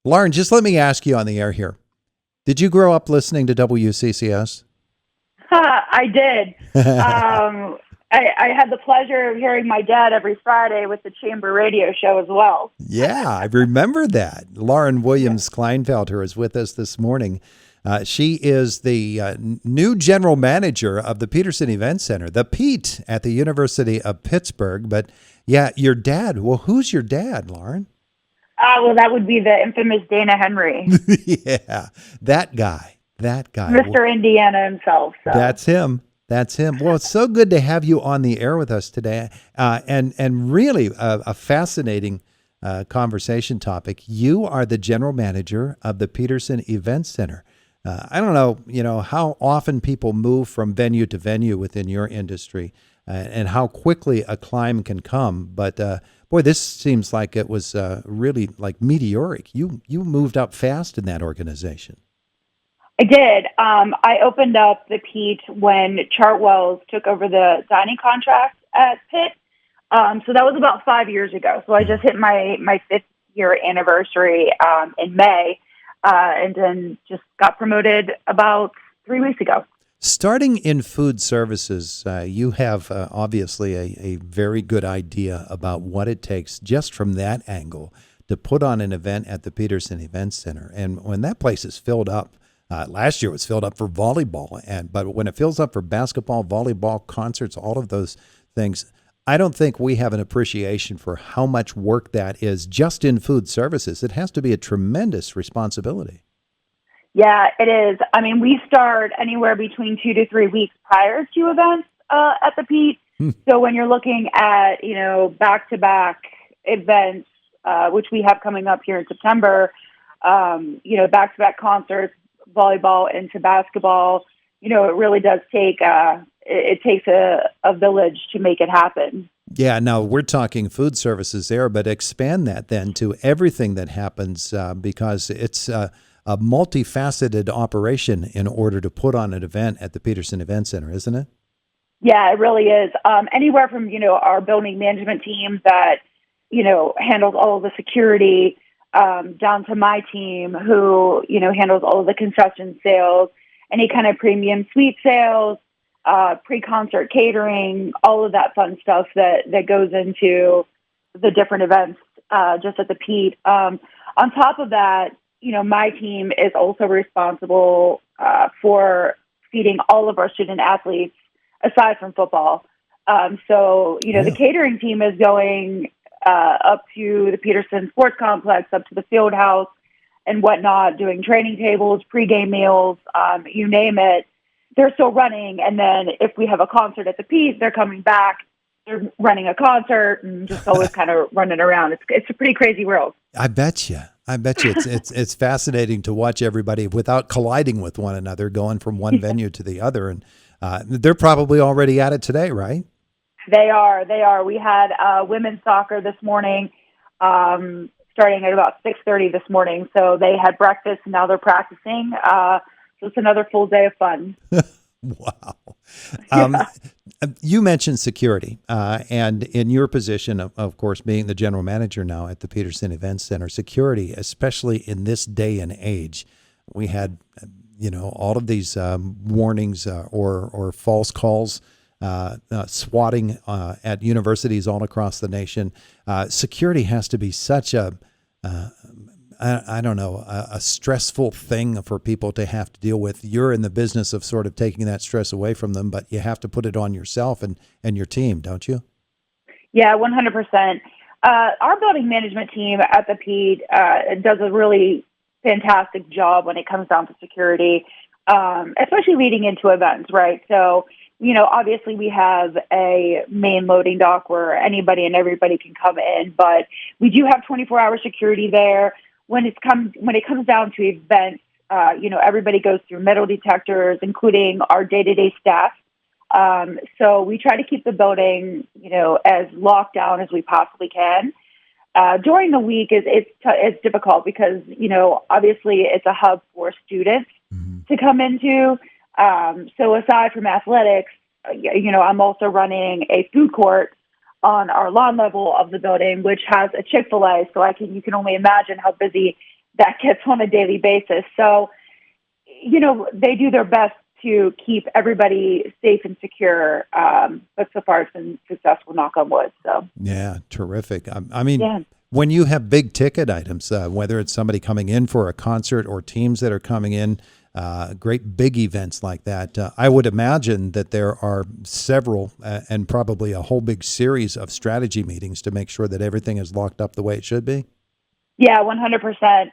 Lauren, just let me ask you on the air here. Did you grow up listening to WCCS? I did. I had the pleasure of hearing my dad every Friday with the chamber radio show as well. Yeah, I remember that. Lauren Williams Klinefelter is with us this morning. She is the new general manager of the Petersen Events Center, the Pete, at the University of Pittsburgh. But yeah, your dad. Well, who's your dad, Lauren? Well, that would be the infamous Dana Henry, Yeah, that guy. That guy. Mr. Indiana himself. So. That's him. That's him. Well, it's so good to have you on the air with us today, and really a fascinating conversation topic. You are the general manager of the Petersen Events Center. I don't know, how often people move from venue to venue within your industry, and how quickly a climb can come. But boy, this seems like it was really like meteoric. You moved up fast in that organization. I did. I opened up the Pete when Chartwell's took over the dining contract at Pitt. So that was about 5 years ago. So I just hit my fifth year anniversary in May, and then just got promoted about 3 weeks ago. Starting in food services, you have obviously a very good idea about what it takes just from that angle to put on an event at the Petersen Events Center. And when that place is filled up, last year it was filled up for volleyball, but when it fills up for basketball, volleyball, concerts, all of those things, I don't think we have an appreciation for how much work that is just in food services. It has to be a tremendous responsibility. Yeah, it is. I mean, we start anywhere between 2 to 3 weeks prior to events at the Pete. So when you're looking at, back-to-back events, which we have coming up here in September, back-to-back concerts, volleyball into basketball, it really does take, it takes a village to make it happen. Yeah, now we're talking food services there, but expand that then to everything that happens because it's a multifaceted operation in order to put on an event at the Petersen Events Center, isn't it? Yeah, it really is. Anywhere from, our building management team that, handles all of the security, down to my team who, handles all of the concession sales, any kind of premium suite sales, pre-concert catering, all of that fun stuff that goes into the different events just at the Pete. On top of that, my team is also responsible for feeding all of our student athletes aside from football. The catering team is going up to the Petersen Sports Complex, up to the field house and whatnot, doing training tables, pregame meals, you name it. They're still running. And then if we have a concert at the Pete, they're coming back. They're running a concert and just always kind of running around. It's a pretty crazy world. I bet you. It's fascinating to watch everybody without colliding with one another, going from one venue to the other. And they're probably already at it today, right? They are. We had women's soccer this morning, starting at about 6:30 this morning. So they had breakfast and now they're practicing. So it's another full day of fun. Wow. You mentioned security, and in your position, of course, being the general manager now at the Petersen Events Center, security, especially in this day and age, we had, all of these warnings or false calls, swatting at universities all across the nation. Security has to be such a stressful thing for people to have to deal with. You're in the business of sort of taking that stress away from them, but you have to put it on yourself and your team, don't you? Yeah, 100%. Our building management team at the Pete does a really fantastic job when it comes down to security, especially leading into events, right? So, obviously we have a main loading dock where anybody and everybody can come in, but we do have 24-hour security there. When it comes down to events, everybody goes through metal detectors, including our day-to-day staff. So we try to keep the building, as locked down as we possibly can. During the week, it's difficult because, obviously it's a hub for students to come into. So aside from athletics, I'm also running a food court on our lawn level of the building, which has a Chick-fil-A. So you can only imagine how busy that gets on a daily basis. So, they do their best to keep everybody safe and secure. But so far it's been successful, knock on wood. So yeah, terrific. I mean, yeah. when you have big ticket items, whether it's somebody coming in for a concert or teams that are coming in, great big events like that, I would imagine that there are several and probably a whole big series of strategy meetings to make sure that everything is locked up the way it should be. Yeah, 100%.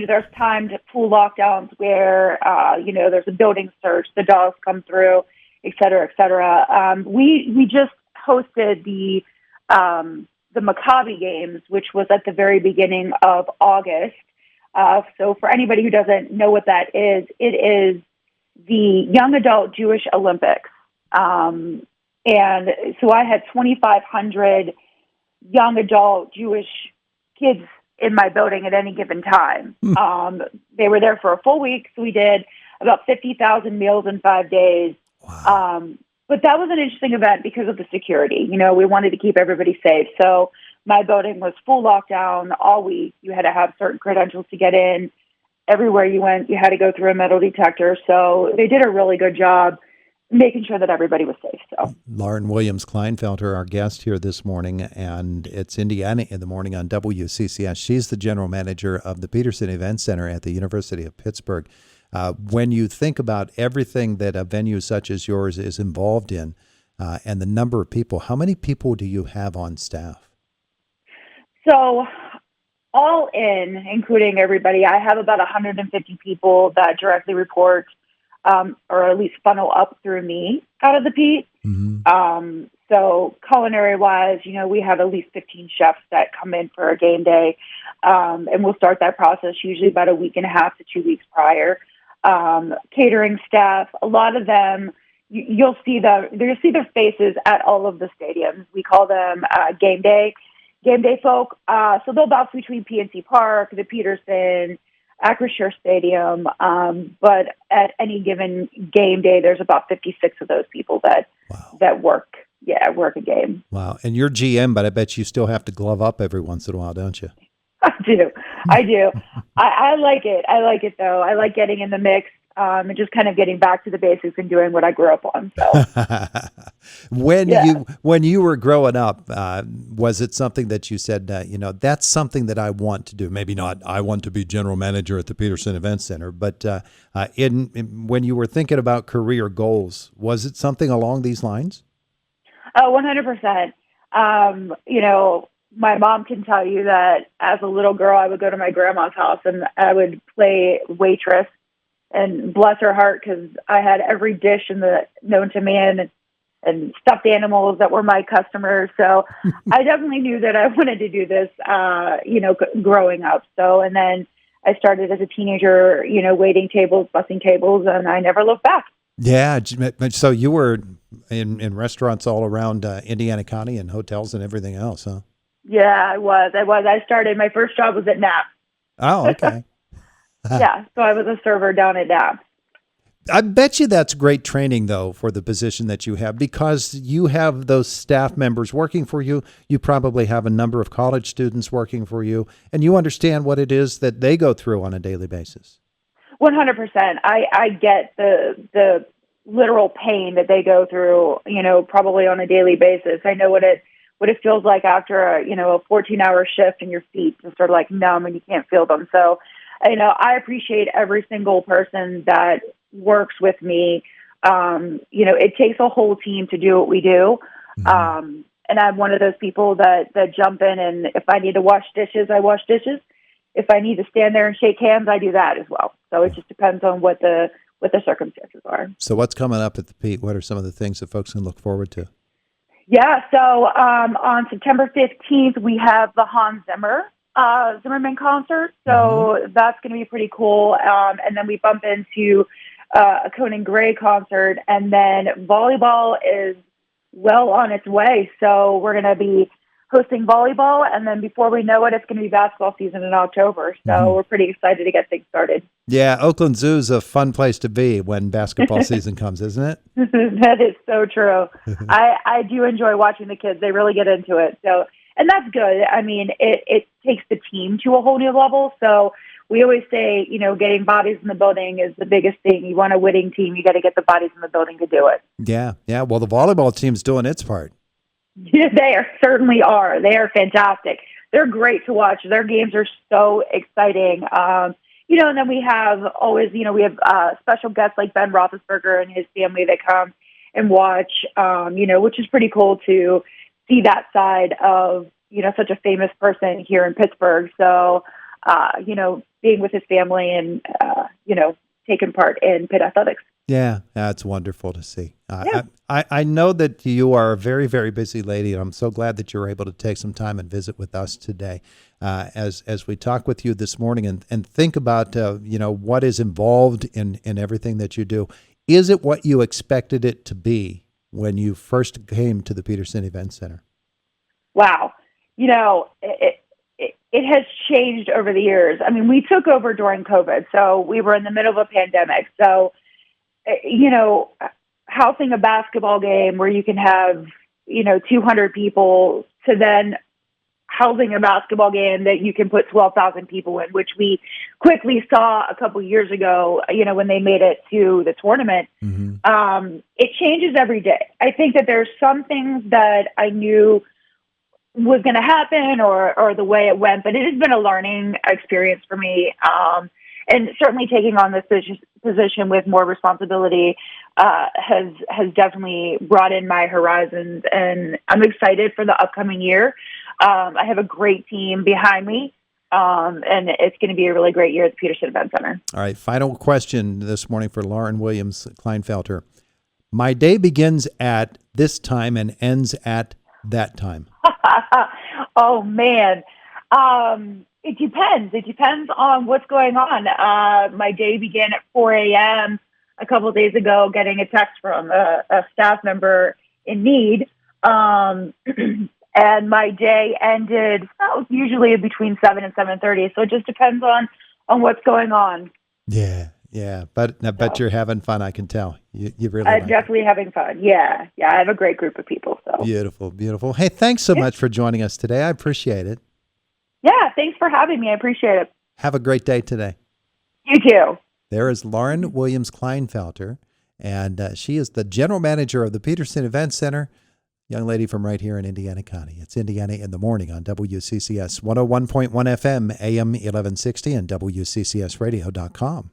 There's timed full lockdowns where, there's a building search, the dogs come through, et cetera, et cetera. We just hosted the Maccabi games, which was at the very beginning of August. So for anybody who doesn't know what that is, it is the Young Adult Jewish Olympics. And so I had 2,500 young adult Jewish kids in my building at any given time. They were there for a full week. So we did about 50,000 meals in 5 days. Wow. But that was an interesting event because of the security. We wanted to keep everybody safe. So my building was full lockdown all week. You had to have certain credentials to get in. Everywhere you went, you had to go through a metal detector. So they did a really good job making sure that everybody was safe. So Lauren Williams Klinefelter, our guest here this morning, and it's Indiana in the Morning on WCCS. She's the general manager of the Petersen Events Center at the University of Pittsburgh. When you think about everything that a venue such as yours is involved in, and the number of people, how many people do you have on staff? So all in, including everybody, I have about 150 people that directly report or at least funnel up through me out of the Pete. Mm-hmm. So culinary-wise, we have at least 15 chefs that come in for a game day, and we'll start that process usually about a week and a half to 2 weeks prior. Catering staff, a lot of them, you'll see their faces at all of the stadiums. We call them game day folk. So they'll bounce between PNC Park, the Petersen, Acrisure Stadium, but at any given game day, there's about 56 of those people that work a game. Wow. And you're GM, but I bet you still have to glove up every once in a while, don't you? I do. I like it. I like it, though. I like getting in the mix and just kind of getting back to the basics and doing what I grew up on. So. When you were growing up, was it something that you said, that's something that I want to do? Maybe not I want to be general manager at the Petersen Events Center, but when you were thinking about career goals, was it something along these lines? 100%. My mom can tell you that as a little girl, I would go to my grandma's house and I would play waitress, and bless her heart, because I had every dish known to man and stuffed animals that were my customers. So I definitely knew that I wanted to do this, growing up. So, and then I started as a teenager, waiting tables, bussing tables, and I never looked back. Yeah. So you were in restaurants all around Indiana County and hotels and everything else, huh? Yeah, I was. I started, my first job was at Knapp. Oh, okay. Yeah, so I was a server down at Knapp. I bet you that's great training, though, for the position that you have, because you have those staff members working for you. You probably have a number of college students working for you, and you understand what it is that they go through on a daily basis. 100%. I get the literal pain that they go through, probably on a daily basis. I know what it feels like after a 14-hour shift and your feet just sort of like numb and you can't feel them. So, I appreciate every single person that works with me. It takes a whole team to do what we do. Mm-hmm. And I'm one of those people that jump in, and if I need to wash dishes, I wash dishes. If I need to stand there and shake hands, I do that as well. So it just depends on what the circumstances are. So what's coming up at the Pete? What are some of the things that folks can look forward to? Yeah, so on September 15th, we have the Hans Zimmerman concert. So that's going to be pretty cool. And then we bump into a Conan Gray concert. And then volleyball is well on its way. So we're going to be hosting volleyball. And then before we know it, it's going to be basketball season in October. So we're pretty excited to get things started. Yeah, Oakland Zoo's a fun place to be when basketball season comes, isn't it? That is so true. I do enjoy watching the kids. They really get into it. So, and that's good. I mean, it takes the team to a whole new level. So we always say, getting bodies in the building is the biggest thing. You want a winning team, you got to get the bodies in the building to do it. Yeah. Yeah. Well, the volleyball team's doing its part. Yeah, certainly are. They are fantastic. They're great to watch. Their games are so exciting. And then we have always, we have special guests like Ben Roethlisberger and his family that come and watch, which is pretty cool to see that side of, such a famous person here in Pittsburgh. So, being with his family and, taking part in Pitt athletics. Yeah, that's wonderful to see. Yeah. I know that you are a very, very busy lady, and I'm so glad that you're able to take some time and visit with us today as we talk with you this morning and think about, what is involved in everything that you do. Is it what you expected it to be when you first came to the Petersen Events Center? Wow. It has changed over the years. I mean, we took over during COVID, so we were in the middle of a pandemic. So, housing a basketball game where you can have, 200 people to then housing a basketball game that you can put 12,000 people in, which we quickly saw a couple years ago, when they made it to the tournament. Mm-hmm. It changes every day. I think that there's some things that I knew was going to happen or the way it went, but it has been a learning experience for me. And certainly taking on this position with more responsibility has definitely brought in my horizons, and I'm excited for the upcoming year. I have a great team behind me, and it's going to be a really great year at the Petersen Events Center. All right, final question this morning for Lauren Williams Klinefelter. My day begins at this time and ends at that time. Oh, man. It depends. It depends on what's going on. My day began at 4 a.m. a couple of days ago, getting a text from a staff member in need. And my day ended usually between 7 and 7:30. So it just depends on what's going on. Yeah. But you're having fun, I can tell. You really I'm definitely having fun. Yeah. I have a great group of people. So Beautiful. Hey, thanks so much for joining us today. I appreciate it. Yeah, thanks for having me. I appreciate it. Have a great day today. You too. There is Lauren Williams Klinefelter, and she is the general manager of the Petersen Events Center, young lady from right here in Indiana County. It's Indiana in the Morning on WCCS 101.1 FM, AM 1160, and WCCSradio.com.